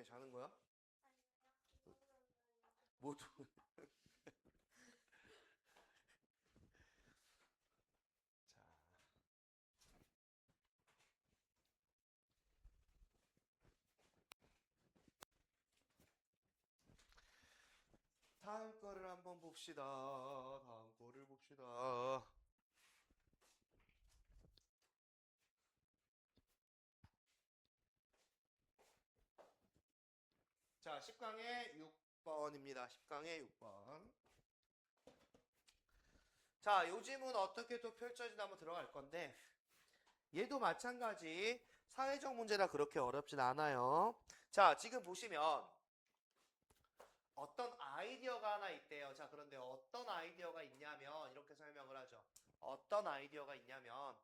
왜 자는 거야? 모두. 다음 거를 한번 봅시다. 다음 거를 봅시다. 자, 10강의 6번입니다. 10강의 6번. 자, 요즘은 어떻게 또 펼쳐지나 한번 들어갈 건데, 얘도 마찬가지. 사회적 문제라 그렇게 어렵진 않아요. 자, 지금 보시면 어떤 아이디어가 하나 있대요. 자, 그런데 어떤 아이디어가 있냐면, 이렇게 설명을 하죠. 어떤 아이디어가 있냐면,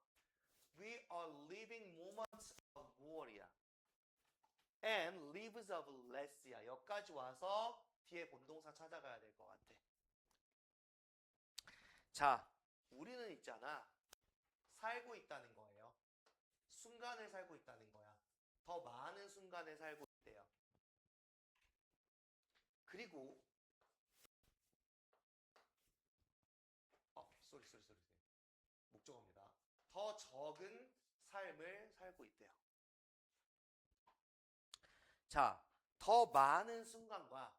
We are living moments of war이야. And lives of less야. 여기까지 와서 뒤에 본동사 찾아가야 될 것 같아. 자, 우리는 있잖아. 살고 있다는 거예요. 순간을 살고 있다는 거야. 더 많은 순간을 살고 있대요. 그리고 쏘리. 목적어입니다. 더 적은 삶을 살고 있대요. 자, 더 많은 순간과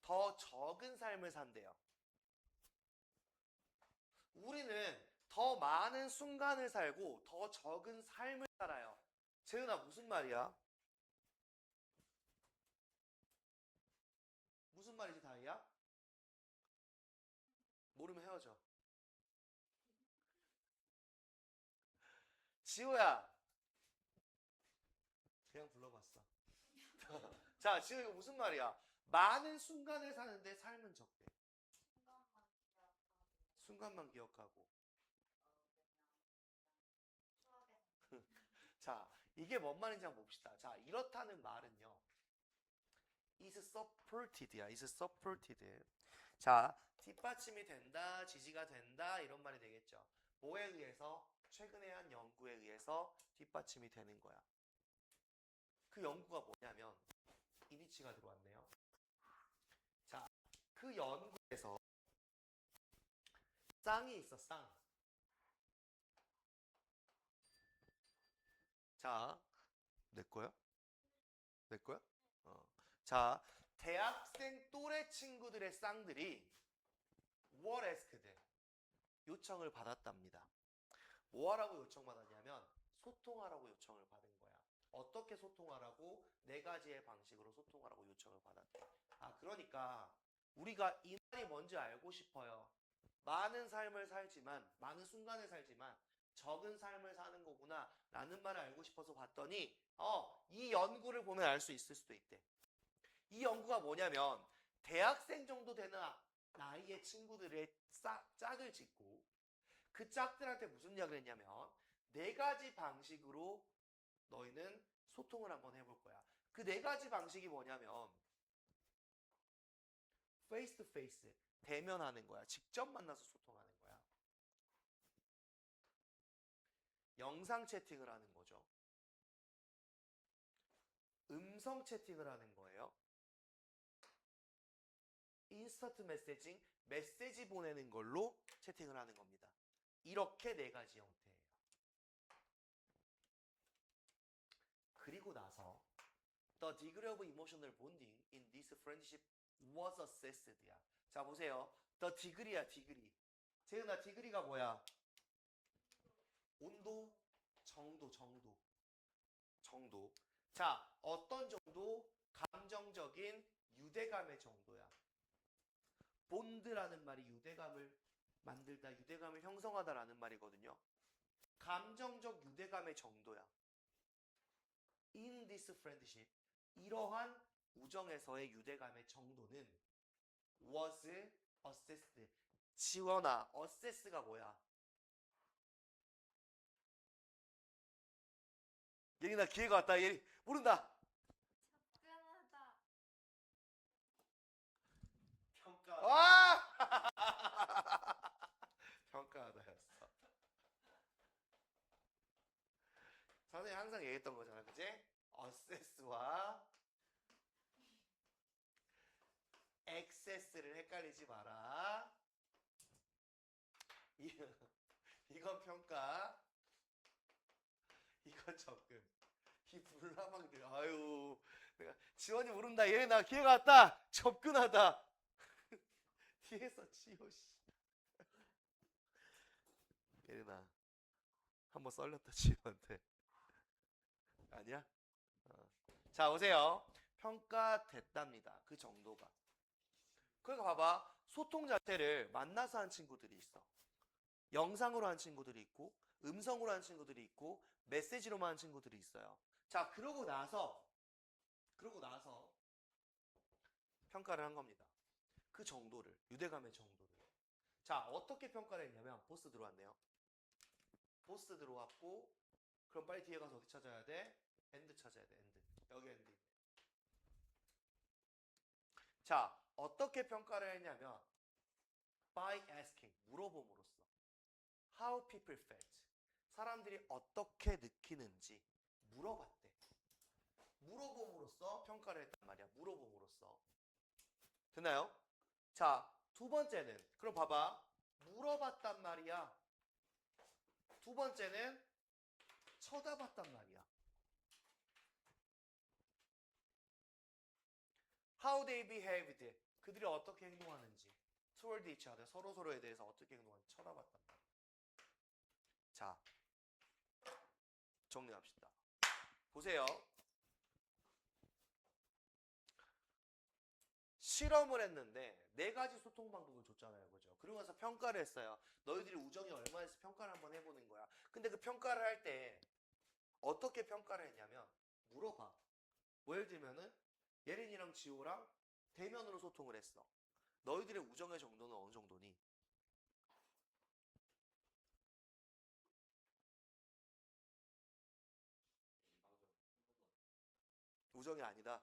더 적은 삶을 산대요. 우리는 더 많은 순간을 살고 더 적은 삶을 살아요. 재은아, 무슨 말이야? 무슨 말이지, 다이야? 모르면 헤어져. 지호야, 그냥 불러봤어. 자, 지호 이거 무슨 말이야? 많은 순간을 사는데 삶은 적대. 순간만 기억하고. 자, 이게 뭔 말인지 한번 봅시다. 자, 이렇다는 말은요. is supported야. is supported. 자, 뒷받침이 된다, 지지가 된다 이런 말이 되겠죠. 뭐에 의해서? 최근에 한 연구에 의해서 뒷받침이 되는 거야. 그 연구가 뭐냐면 이니치가 들어왔네요. 자, 그 연구에서 쌍이 있어, 쌍. 자, 내 거야? 내 거야? 자, 대학생 또래 친구들의 쌍들이 what asked? 요청을 받았답니다. 뭐 하라고 요청받았냐면 소통하라고 요청을 받은 거야. 어떻게 소통하라고? 네 가지의 방식으로 소통하라고 요청을 받았대. 아, 그러니까 우리가 이 말이 뭔지 알고 싶어요. 많은 삶을 살지만, 많은 순간을 살지만 적은 삶을 사는 거구나 라는 말을 알고 싶어서 봤더니 이 연구를 보면 알 수 있을 수도 있대. 이 연구가 뭐냐면 대학생 정도 되는 나이의 친구들의 짝을 짓고 그 짝들한테 무슨 이야기를 했냐면 네 가지 방식으로 너희는 소통을 한번 해볼 거야. 그 네 가지 방식이 뭐냐면 페이스 투 페이스, 대면하는 거야. 직접 만나서 소통하는 거야. 영상 채팅을 하는 거죠. 음성 채팅을 하는 거예요. 인스턴트 메시징, 메시지 보내는 걸로 채팅을 하는 겁니다. 이렇게 네 가지 형태예요. 그리고 나서 The degree of emotional bonding in this friendship was assessed야. 자, 보세요. The degree야, degree. 재은아, degree가 뭐야? 온도, 정도. 자, 어떤 정도? 감정적인 유대감의 정도야. 본드라는 말이 유대감을 만들다, 유대감을 형성하다라는 말이거든요. 감정적 유대감의 정도야. In this friendship, 이러한 우정에서의 유대감의 정도는 was assessed. 지원아, assess가 뭐야? 예린아, 기회가 왔다. 예린, 모른다. 접근하다. 평가. 와! 평가하다였어. 선생님 항상 얘기했던 거잖아, 그치? assess와 액세스를 헷갈리지 마라. 이건 평가, 이건 접근. 이 불나방들, 아유, 내가 지원이 모른다. 얘 나 기회가 왔다. 접근하다. 뒤에서 지호 씨. 예린아, 한번 썰렸다 지호한테. 아니야? 어. 자, 오세요. 평가됐답니다. 그 정도가. 그러니까 봐봐. 소통 자체를 만나서 한 친구들이 있어. 영상으로 한 친구들이 있고, 음성으로 한 친구들이 있고, 메시지로만 한 친구들이 있어요. 자, 그러고 나서 평가를 한 겁니다. 그 정도를, 유대감의 정도를. 자, 어떻게 평가를 했냐면, 보스 들어왔네요. 보스 들어왔고, 그럼 빨리 뒤에 가서 어디 찾아야 돼? 엔드 찾아야 돼, 엔드. 여기 엔드 있네. 자, 어떻게 평가를 했냐면, by asking, 물어봄으로써. How people felt. 사람들이 어떻게 느끼는지 물어봤대. 물어봄으로써 평가를 했단 말이야. 물어봄으로써. 됐나요? 자, 두 번째는, 그럼 봐봐. 물어봤단 말이야. 두 번째는 쳐다봤단 말이야. How they behaved. 그들이 어떻게 행동하는지. Toward each other. 서로서로에 대해서 어떻게 행동하는지 쳐다봤단 말이야. 자, 정리합시다. 보세요. 실험을 했는데 네 가지 소통 방법을 줬잖아요. 그죠? 그러고 나서 평가를 했어요. 너희들이 우정이 얼마나 있어 평가를 한번 해보는 거야. 근데 그 평가를 할 때 어떻게 평가를 했냐면 물어봐. 뭐 예를 들면은 예린이랑 지호랑 대면으로 소통을 했어. 너희들의 우정의 정도는 어느 정도니? 우정이 아니다.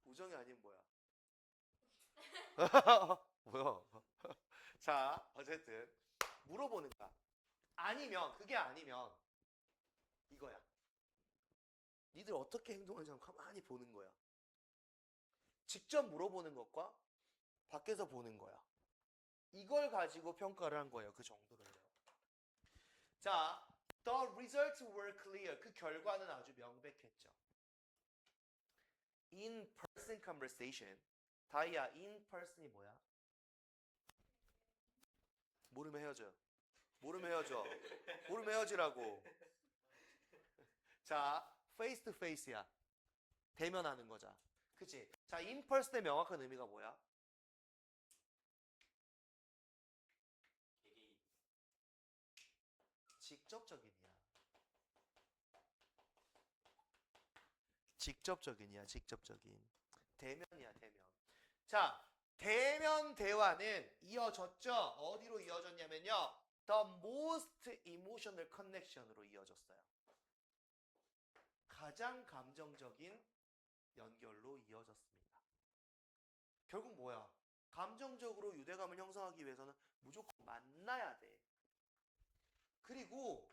우정이 아닌 뭐야? 뭐야? 자, 어쨌든 물어보는 거야. 아니면 그게 아니면 이거야. 니들 어떻게 행동하는지 한번 가만히 보는 거야. 직접 물어보는 것과 밖에서 보는 거야. 이걸 가지고 평가를 한 거예요. 그 정도를요. 자, the results were clear. 그 결과는 아주 명백했죠. In-person conversation. 다이아, in-person이 뭐야? 모르면 헤어져. 모르면 헤어져. 모르면 헤어지라고. 자, face to face야. 대면하는 거자. 그치? 자, in-person의 명확한 의미가 뭐야? 직접적인이야. 직접적인이야, 직접적인. 대면이야, 대면. 자, 대면 대화는 이어졌죠? 어디로 이어졌냐면요. The most emotional connection으로 이어졌어요. 가장 감정적인 연결로 이어졌습니다. 결국 뭐야? 감정적으로 유대감을 형성하기 위해서는 무조건 만나야 돼. 그리고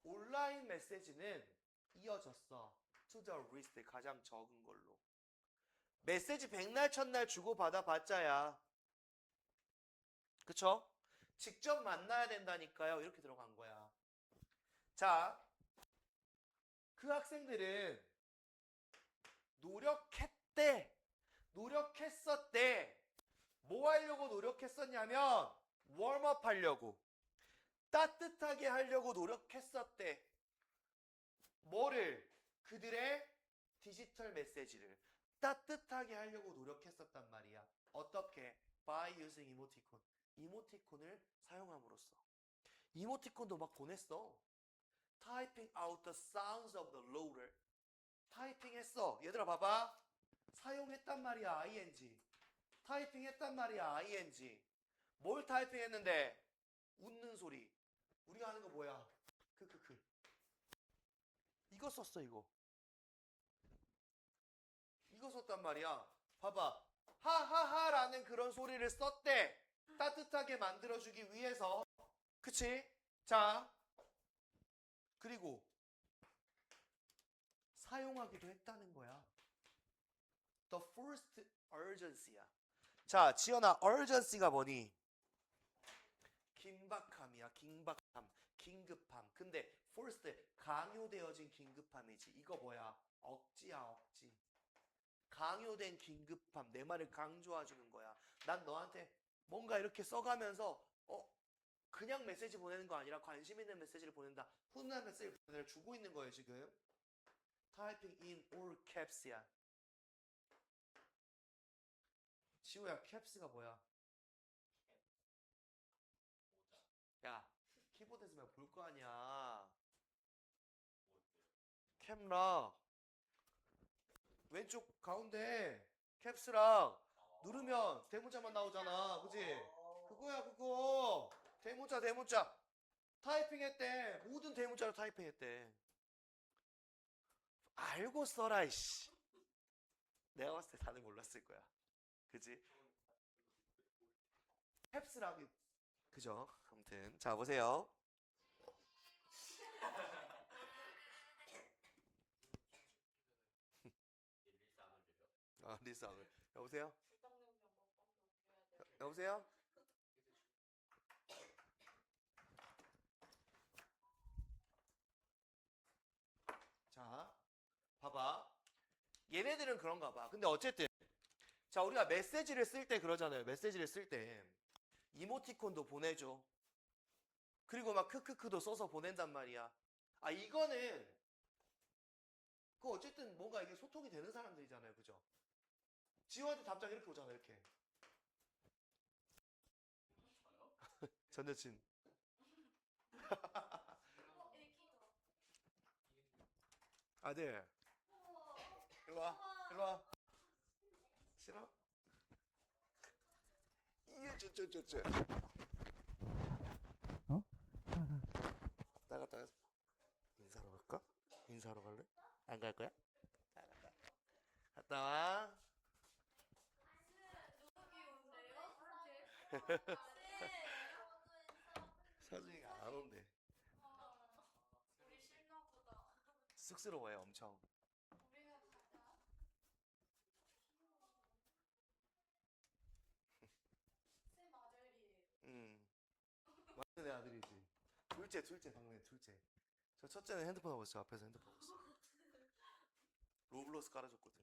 온라인 메시지는 이어졌어. To the least, 가장 적은 걸로. 메시지 백날 첫날 주고받아 봤자야. 그쵸? 직접 만나야 된다니까요. 이렇게 들어간 거야. 자, 그 학생들은 노력했대. 노력했었대. 뭐 하려고 노력했었냐면 웜업 하려고. 따뜻하게 하려고 노력했었대. 뭐를? 그들의 디지털 메시지를 따뜻하게 하려고 노력했었단 말이야. 어떻게? By using emoticon. 이모티콘을 사용함으로써. 이모티콘도 막 보냈어. Typing out the sounds of the loader. 타이핑했어. 얘들아 봐봐. 사용했단 말이야. ing. 타이핑했단 말이야. ing. 뭘 타이핑했는데? 웃는 소리. 우리가 하는 거 뭐야? 크크크. 이거 썼어 이거. 이거 썼단 말이야. 봐봐. 하하하라는 그런 소리를 썼대. 따뜻하게 만들어주기 위해서. 그치? 자, 그리고 사용하기도 했다는 거야. The first urgency야. 자, 지연아, urgency가 뭐니? 긴박함이야. 긴박함, 긴급함. 근데 first 강요되어진 긴급함이지. 이거 뭐야? 억지야, 억지. 강요된 긴급함. 내 말을 강조해주는 거야. 난 너한테 뭔가 이렇게 써가면서 그냥 메시지 보내는 거 아니라 관심 있는 메시지를 보낸다. 훈훈한 메시지를 주고 있는 거예요, 지금. Typing in all caps야. 지우야, caps가 뭐야? 야, 키보드에서 볼 거 아니야. 캠랑 왼쪽 가운데 캡스랑 누르면 대문자만 나오잖아. 그지? 그거야, 그거. 대문자, 대문자. 타이핑했대. 모든 대문자로 타이핑했대. 알고 써라, 이씨. 내가 봤을 때 다들 몰랐을 거야. 그지? 캡스랑, 그죠? 아무튼. 자, 보세요. 아, 리쌍을. 여보세요? 여보세요? 자, 봐봐. 얘네들은 그런가 봐. 근데 어쨌든 자, 우리가 메시지를 쓸 때 그러잖아요. 메시지를 쓸 때 이모티콘도 보내줘. 그리고 막 크크크도 써서 보낸단 말이야. 아, 이거는 그 어쨌든 뭔가 이게 소통이 되는 사람들이잖아요. 그죠? 지호한테 답장 이렇게 오잖아. 이렇게. 전 여친. 아들. 일로 와. 일로 와. 싫어? 이게 쩌쩌쩌쩌. 어? 나갔다. 인사하러 갈까? 인사하러 갈래? 안 갈 거야? 갔다 와. 서준이가 안 온대. 우리 싫나 보다. 쑥스러워해 엄청. 우리가 가자. 쌤 아들이에요. 완전 내 아들이지. 둘째 방금 둘째. 저 첫째는 핸드폰 하고 있어. 앞에서 핸드폰 하고 있어. 로블록스 깔아줬거든.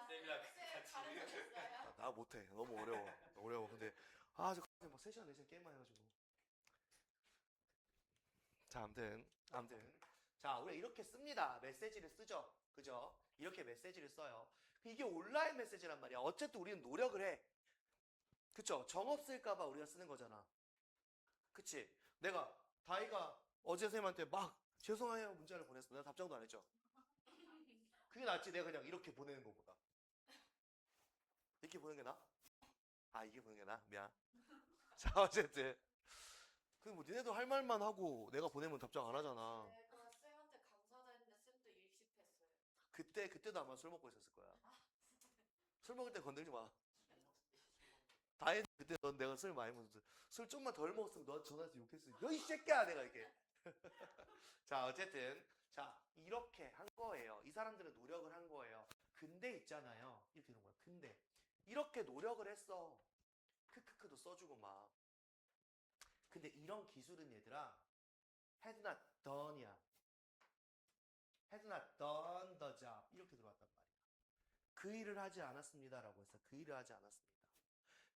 쌤이랑 같이 가르쳐줬어요? 나 못해. 너무 어려워. 어려워. 근데 막 3시간 4시간 게임만 해가지고. 자, 아무튼 자, 우리가 이렇게 씁니다. 메시지를 쓰죠. 그죠? 이렇게 메시지를 써요. 이게 온라인 메시지란 말이야. 어쨌든 우리는 노력을 해. 그쵸? 정 없을까봐 우리가 쓰는 거잖아. 그치? 내가 다이가 어제 쌤한테 막 죄송해요 문자를 보냈어. 내가 답장도 안 했죠. 그게 낫지. 내가 그냥 이렇게 보내는 것보다. 이렇게 보내는 게 나아? 아, 이게 보내는 게 나아? 미안. 자, 어쨌든 그 뭐 니네도 할 말만 하고 내가 보내면 답장 안 하잖아. 네, 그럼 쌤한테 감사하다 했는데 쌤도 일십했어요. 그때도 아마 술 먹고 있었을 거야. 술 먹을 때 건들지 마. 다행히 그때 넌 내가 술 많이 먹었어. 술 좀만 덜 먹었으면 너 전화해서 욕했어. 너 이 새끼야 내가 이렇게. 자, 어쨌든 자, 이렇게 한 거예요. 이 사람들은 노력을 한 거예요. 근데 있잖아요. 이렇게 되는 거야. 근데 이렇게 노력을 했어. 크크크도 써주고 막. 근데 이런 기술은 얘들아 had not done이야. had not done the job 이렇게 들어왔단 말이야. 그 일을 하지 않았습니다라고 해서 그 일을 하지 않았습니다.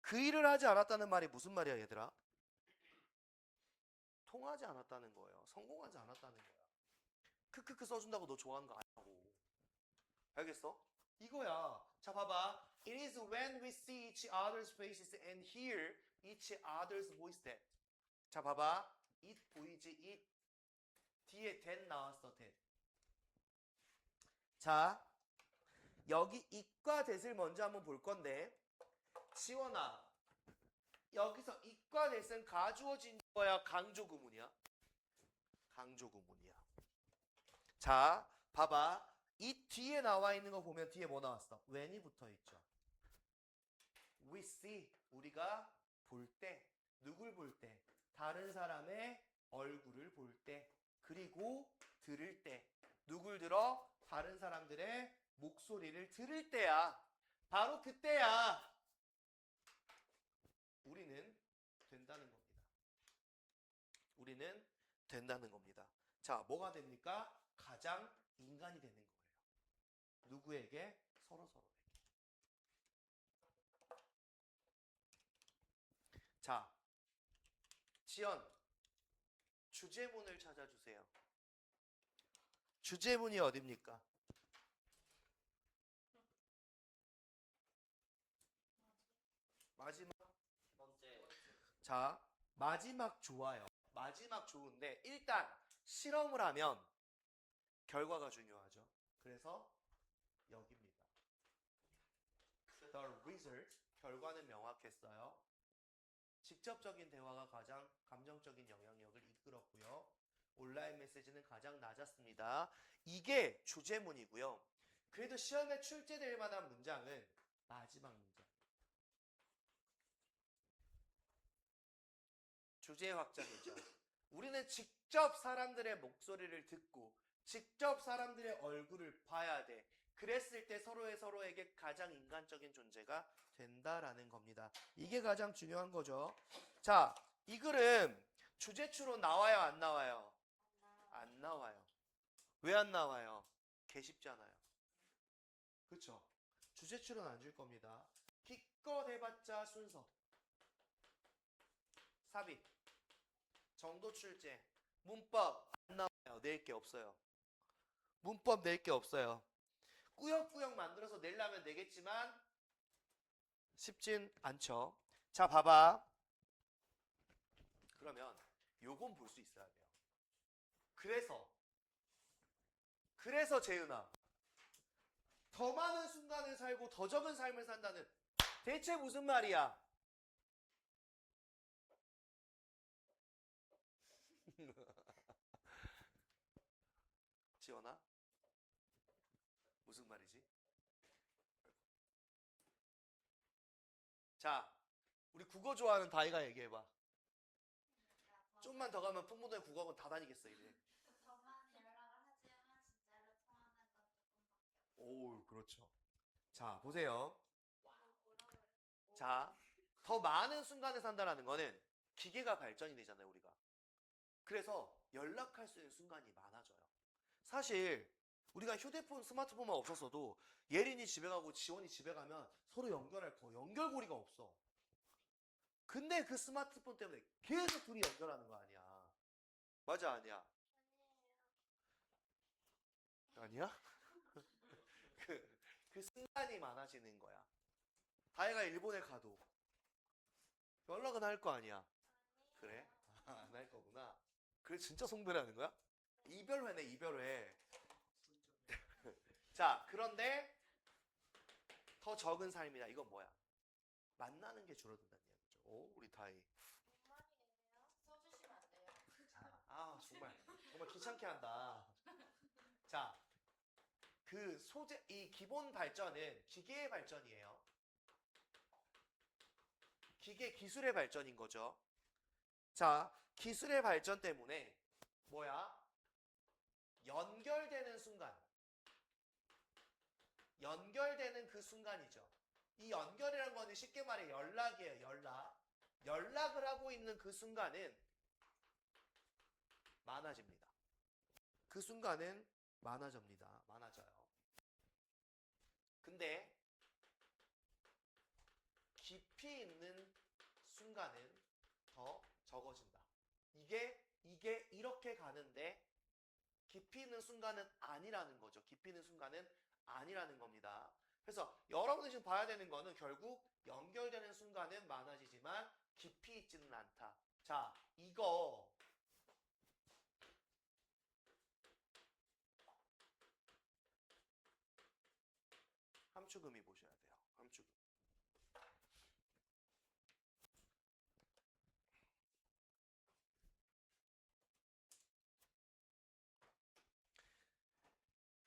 그 일을 하지 않았다는 말이 무슨 말이야, 얘들아? 통하지 않았다는 거예요. 성공하지 않았다는 거야. 크크크 써준다고 너 좋아하는 거 아니라고. 알겠어? 이거야. 자, 봐봐. It is when we see each other's faces and hear each other's voice that. 자, 봐봐. it 보이지? it. 뒤에 that 나왔어, that. 자, 여기 it과 that을 먼저 한번 볼 건데, 시원아, 여기서 it과 that은 가주어진 거야, 강조구문이야? 강조구문이야. 자, 봐봐. 이 뒤에 나와 있는 거 보면 뒤에 뭐 나왔어? when이 붙어 있죠. We see, 우리가 볼 때, 누굴 볼 때? 다른 사람의 얼굴을 볼 때, 그리고 들을 때. 누굴 들어? 다른 사람들의 목소리를 들을 때야. 바로 그때야. 우리는 된다는 겁니다. 우리는 된다는 겁니다. 자, 뭐가 됩니까? 가장 인간이 되는 거예요. 누구에게? 서로에게. 자, 지연, 주제문을 찾아주세요. 주제문이 어딥니까? 마지막. 자, 마지막 좋아요. 마지막 좋은데 일단 실험을 하면 결과가 중요하죠. 그래서 여기입니다. The result, 결과는 명확했어요. 직접적인 대화가 가장 감정적인 영향력을 이끌었고요. 온라인 메시지는 가장 낮았습니다. 이게 주제문이고요. 그래도 시험에 출제될 만한 문장은 마지막 문장. 주제 확장이죠. 우리는 직접 사람들의 목소리를 듣고 직접 사람들의 얼굴을 봐야 돼. 그랬을 때 서로에게 가장 인간적인 존재가 된다라는 겁니다. 이게 가장 중요한 거죠. 자, 이 글은 주제추로 나와요, 안 나와요? 안 나와요. 왜 안 나와요? 개쉽잖아요. 그렇죠? 주제추로는 안 줄 겁니다. 기껏 해봤자 순서. 삽입. 정도 출제. 문법 안 나와요. 낼 게 없어요. 문법 낼 게 없어요. 꾸역꾸역 만들어서 내려면 되겠지만 쉽진 않죠. 자, 봐봐. 그러면 요건 볼 수 있어야 돼요. 그래서 재은아, 더 많은 순간을 살고 더 적은 삶을 산다는 대체 무슨 말이야? 지원아, 무슨 말이지? 자, 우리 국어 좋아하는 다이가 얘기해봐. 좀만 더 가면 풍무동의 국어학원 다 다니겠어 이제. 저만 연락을 하지만 진짜로 통하는 건 조금밖에 오, 그렇죠. 자, 보세요. 없어요. 자, 더 많은 순간을 산다라는 거는 기계가 발전이 되잖아요, 우리가. 그래서 연락할 수 있는 순간이 많아져요. 사실 우리가 휴대폰, 스마트폰만 없었어도 예린이 집에 가고 지원이 집에 가면 서로 연결할 거, 연결고리가 없어. 근데 그 스마트폰 때문에 계속 둘이 연결하는 거 아니야. 맞아, 아니야? 아니야? 그 순간이 많아지는 거야. 다혜가 일본에 가도 연락은 할 거 아니야. 그래? 안 할 거구나. 그래, 진짜 송별하는 거야? 이별회네, 이별회. 자, 그런데 더 적은 삶이다. 이건 뭐야? 만나는 게 줄어든다는 이야기죠. 오, 우리 다희. 써주시면 안 돼요? 자, 아, 정말 귀찮게 한다. 자, 그 소재, 이 기본 발전은 기계의 발전이에요. 기계 기술의 발전인 거죠. 자, 기술의 발전 때문에 뭐야? 연결되는 순간. 연결되는 그 순간이죠. 이 연결이라는 거는 쉽게 말해 연락이에요. 연락. 연락을 하고 있는 그 순간은 많아집니다. 그 순간은 많아집니다. 많아져요. 근데 깊이 있는 순간은 더 적어진다. 이게 이렇게 가는데 깊이 있는 순간은 아니라는 거죠. 깊이 있는 순간은 아니라는 겁니다. 그래서 여러분이 지금 봐야 되는 거는 결국 연결되는 순간은 많아지지만 깊이 있지는 않다. 자, 이거 함축음이 보셔야 돼요. 함축음.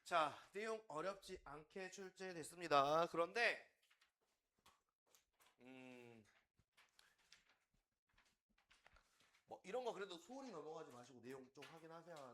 자, 내용 어렵지 않게 출제됐습니다. 그런데 뭐 이런 거 그래도 소홀히 넘어가지 마시고 내용 좀 확인하셔야